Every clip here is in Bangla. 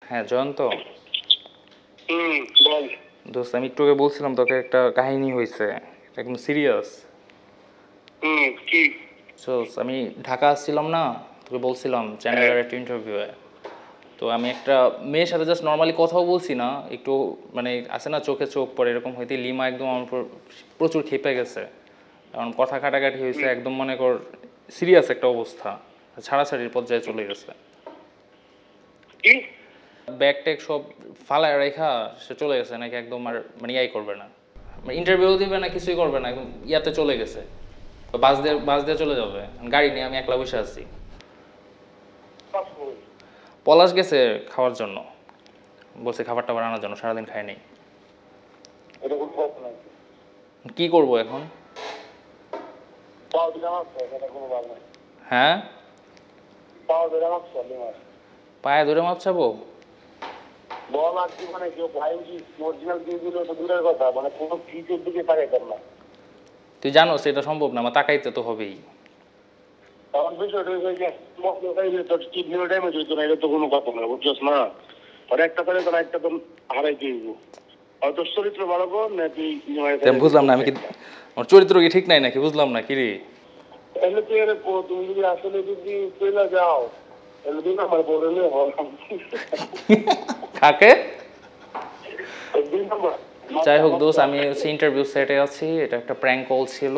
হ্যাঁ জয়ন্ত, বল। দোস্ত আমি একটু আগে বলছিলাম তোকে একটা কাহিনী হয়েছে, একদম সিরিয়াস। কি? আমি ঢাকা আসছিলাম না, তোকে বলছিলাম চ্যানেলের একটা ইন্টারভিউয়ে। তো আমি একটা মেয়ের সাথে জাস্ট নর্মালি কথাও বলছি না, একটু মানে আসে না চোখে চোখ পড়ে এরকম হইতে লিমা একদম আমার উপর প্রচুর খেপে গেছে। কারণ কথা কাটাকাটি হয়েছে, একদম মনে কর সিরিয়াস একটা অবস্থা, ছাড়াছাড়ির পর্যায়ে চলে গেছে। কি? ব্যাগ ট্যাগ সব ফালায় রেখা সে চলে গেছে নাকি, একদম আর মানে ইয়াই করবে না, ইন্টারভিউ দিবে না, কিছুই করবে না, একদম ইয়াতে চলে গেছে। বাস দিয়ে চলে যাবে, গাড়ি নিয়ে আমি একলা বসে আছি। পলাশ গেছে খাওয়ার জন্য, বলছে খাবার টাবার আনার জন্য, সারাদিন খায়নি। কি করব এখন? হ্যাঁ পায়ে ধরে মাপ চাবো? বল আর কি, মানে কেউ ভাই অরিজিনাল দিয়ে দিল তো দূরের কথা, মানে কোনো ফিচের দিকে তাকাইতাম না। তুই জানো সেটা সম্ভব না, আমার তাকাইতে তো হবেই। তখন বিষয়টা তোর কিডনিও ড্যামেজ হইতো না, এটা তো কোনো কথা না, বুঝছস না? আর একটা করে তো একটা তো হারাই দিব, হয়তো চরিত্র ভালো কর নাকি। বুঝলাম না আমি কি, আমার চরিত্র কি ঠিক নাই নাকি, বুঝলাম না কি রে। তাহলে তুই তুমি যদি আসলে যদি চলে যাও তাহলে তুই আমার বলে কাকে? যাই হোক দোস্ত, আমি ইন্টারভিউ সেটে আছি, এটা একটা প্র্যাঙ্ক কল ছিল।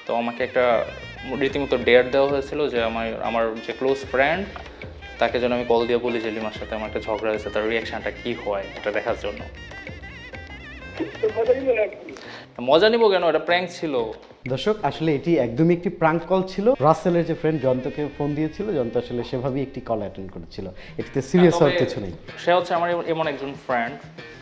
তো আমাকে একটা রীতিমতো ডেয়ার দেওয়া হয়েছিল যে আমার যে ক্লোজ ফ্রেন্ড তাকে যেন আমি কল দিয়ে বলি যে লিমার সাথে আমার একটা ঝগড়া হয়েছে, তার রিয়াকশনটা কী হয় এটা দেখার জন্য। মজা নিব কেন, এটা প্র্যাঙ্ক ছিল। দর্শক আসলে এটি একদমই একটি প্রাঙ্ক কল ছিল। রাসেলের যে ফ্রেন্ড জয়ন্তকে ফোন দিয়েছিল, জয়ন্ত আসলে সেভাবেই একটি কল অ্যাটেন্ড করেছিল, এটিতে সিরিয়াস হওয়ার কিছু নেই। সে হচ্ছে আমার এমন একজন ফ্রেন্ড,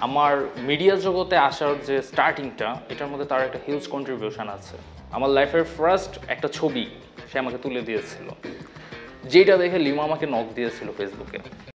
আমার মিডিয়া জগতে আসার যে স্টার্টিংটা, এটার মধ্যে তার একটা হিউজ কন্ট্রিবিউশন আছে। আমার লাইফের ফার্স্ট একটা ছবি সে আমাকে তুলে দিয়েছিল, যেটা দেখে লিমা আমাকে নক দিয়েছিল ফেসবুকে।